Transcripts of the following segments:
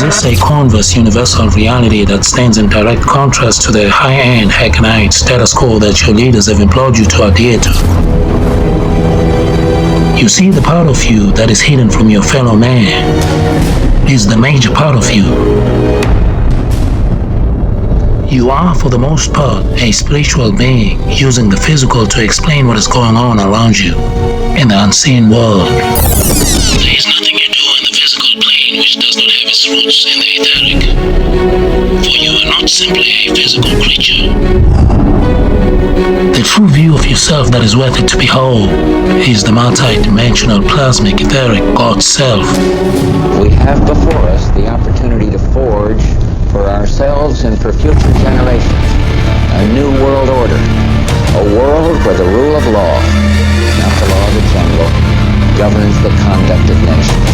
exists a converse universal reality that stands in direct contrast to the high-end hackneyed status quo that your leaders have implored you to adhere to. You see, the part of you that is hidden from your fellow man is the major part of you. You are, for the most part, a spiritual being using the physical to explain what is going on around you in the unseen world. There is nothing you do in the physical plane which does not have its roots in the etheric. For you are not simply a physical creature. The true view of yourself that is worth it to behold is the multi-dimensional plasmic etheric God Self. We have before us the opportunity to forge for ourselves and for future generations a new world order, a world where the rule of law, not the law of the jungle, governs the conduct of nations.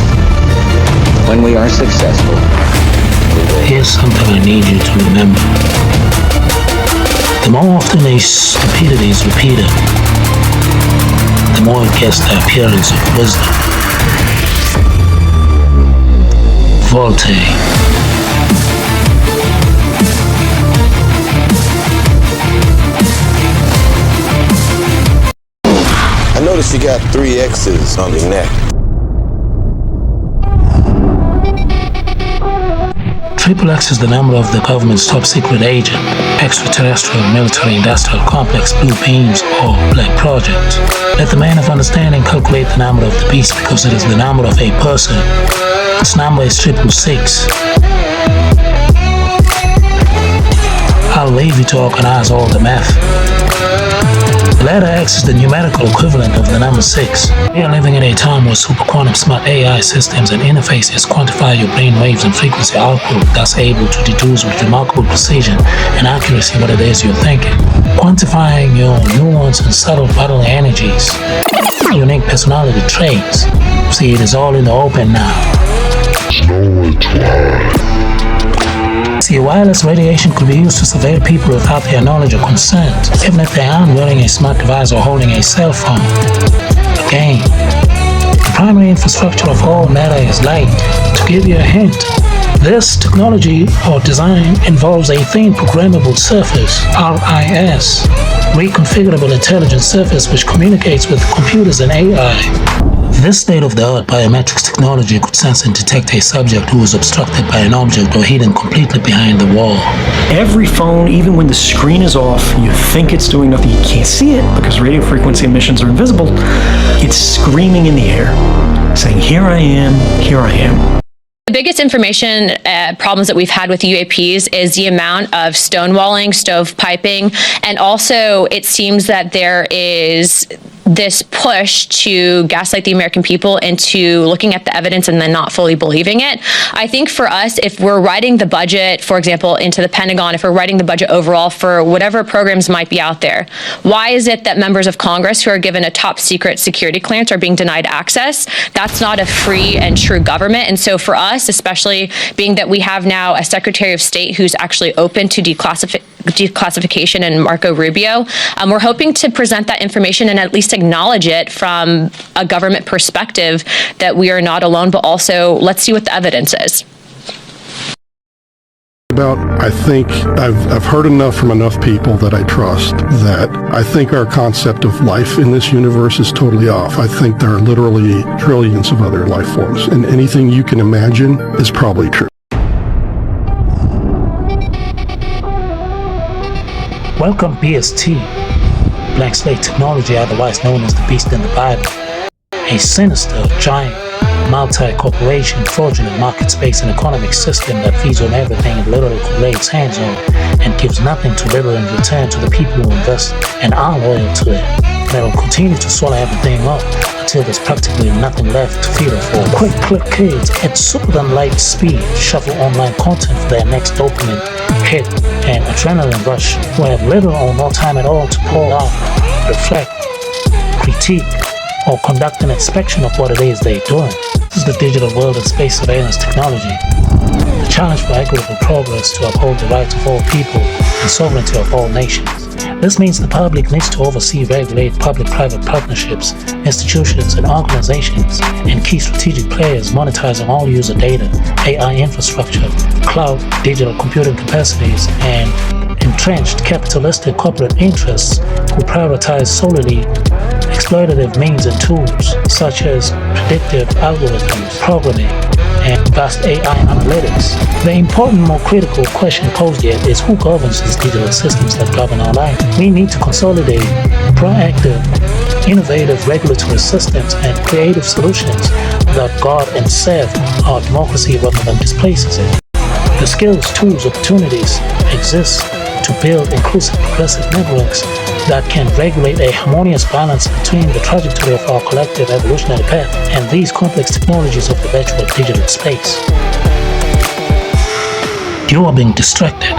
When we are successful, we will... Here's something I need you to remember. The more often a stupidity is repeated, the more it gets the appearance of wisdom. Voltaire. I noticed you got 3 X's on your neck. Triple X is the number of the government's top secret agent, extraterrestrial military industrial complex blue beams or black project. Let the man of understanding calculate the number of the beast because it is the number of a person. Its number is 666. I'll leave you to organize all the math. The letter X is the numerical equivalent of the number 6. We are living in a time where super quantum smart AI systems and interfaces quantify your brain waves and frequency output, thus able to deduce with remarkable precision and accuracy what it is you're thinking. Quantifying your nuanced and subtle bodily energies, unique personality traits. See, it is all in the open now. Nowhere to hide. See, wireless radiation could be used to surveil people without their knowledge or consent, even if they aren't wearing a smart device or holding a cell phone. Again, the primary infrastructure of all matter is light. To give you a hint, this technology or design involves a thin programmable surface, RIS, reconfigurable intelligent surface which communicates with computers and AI. This state-of-the-art biometrics technology could sense and detect a subject who is obstructed by an object or hidden completely behind the wall. Every phone, even when the screen is off, you think it's doing nothing, you can't see it because radio frequency emissions are invisible. It's screaming in the air, saying, here I am, here I am. The biggest information problems that we've had with UAPs is the amount of stonewalling, stovepiping, and also it seems that there is this push to gaslight the American people into looking at the evidence and then not fully believing it. I think for us, if we're writing the budget, for example, into the Pentagon, if we're writing the budget overall for whatever programs might be out there, why is it that members of Congress who are given a top secret security clearance are being denied access? That's not a free and true government. And so for us, especially being that we have now a Secretary of State who's actually open to declassification and Marco Rubio, we're hoping to present that information and at least acknowledge it from a government perspective that we are not alone, but also let's see what the evidence is. I think I've heard enough from enough people that I trust that I think our concept of life in this universe is totally off. I think there are literally trillions of other life forms, and anything you can imagine is probably true. Welcome BST, Blank Slate Technology, otherwise known as the Beast in the Bible, a sinister, giant, multi-corporation, fraudulent market space and economic system that feeds on everything it literally could lay its hands on and gives nothing to little in return to the people who invest and are loyal to it. That'll continue to swallow everything up until there's practically nothing left to feed it for. Quick click kids at super than light speed shuffle online content for their next dopamine hit and adrenaline rush who have little or no time at all to pull out, reflect, critique, or conduct an inspection of what it is they're doing. This is the digital world of space surveillance technology. The challenge for equitable progress to uphold the rights of all people and sovereignty of all nations. This means the public needs to oversee, regulate public-private partnerships, institutions, and organizations, and key strategic players monetizing all user data, AI infrastructure, cloud, digital computing capacities, and entrenched capitalistic corporate interests who prioritize solely exploitative means and tools, such as predictive algorithms, programming, and vast AI analytics. The important, more critical question posed yet is who governs these digital systems that govern our life. We need to consolidate proactive, innovative regulatory systems and creative solutions that guard and serve our democracy rather than displaces it. The skills, tools, opportunities exist to build inclusive, progressive networks that can regulate a harmonious balance between the trajectory of our collective evolutionary path and these complex technologies of the virtual digital space. You are being distracted.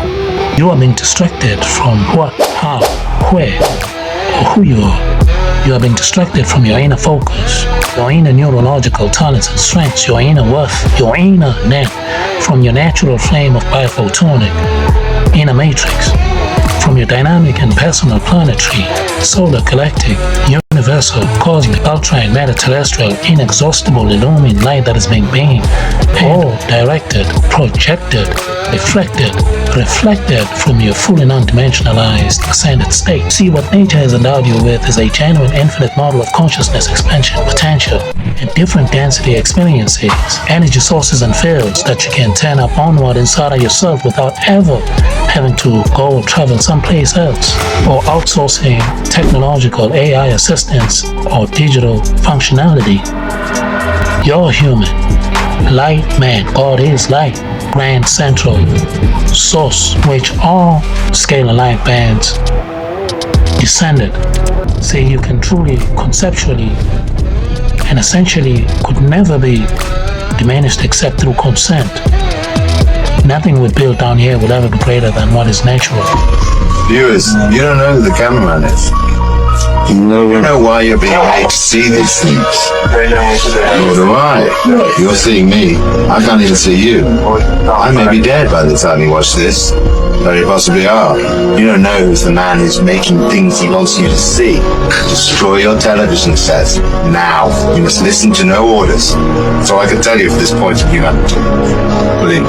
You are being distracted from what, how, where, or who you are. You are being distracted from your inner focus, your inner neurological talents and strengths, your inner worth, your inner net, from your natural flame of biophotonic inner matrix, from your dynamic and personal planetary, solar galactic, universal, cosmic, ultra and meta-terrestrial, inexhaustible, illumined light that is being beamed, all directed, projected, reflected from your fully non-dimensionalized ascended state. See, what nature has endowed you with is a genuine infinite model of consciousness expansion, potential, and different density experiences, energy sources and fields that you can turn up onward inside of yourself without ever having to go travel someplace else, or outsourcing technological AI assistance or digital functionality. You're human. Light man, God is light, grand central source, which all scalar light bands descended. Say you can truly, conceptually, and essentially could never be diminished except through consent. Nothing we build down here will ever be greater than what is natural. Viewers, you don't know who the cameraman is. You know why you're being made to see these things. Nor do I. You're seeing me. I can't even see you. I may be dead by the time you watch this. Very possibly are. You don't know who's the man who's making things he wants you to see. Destroy your television set. Now. You must listen to no orders. That's all I can tell you from this point of view. Brilliant.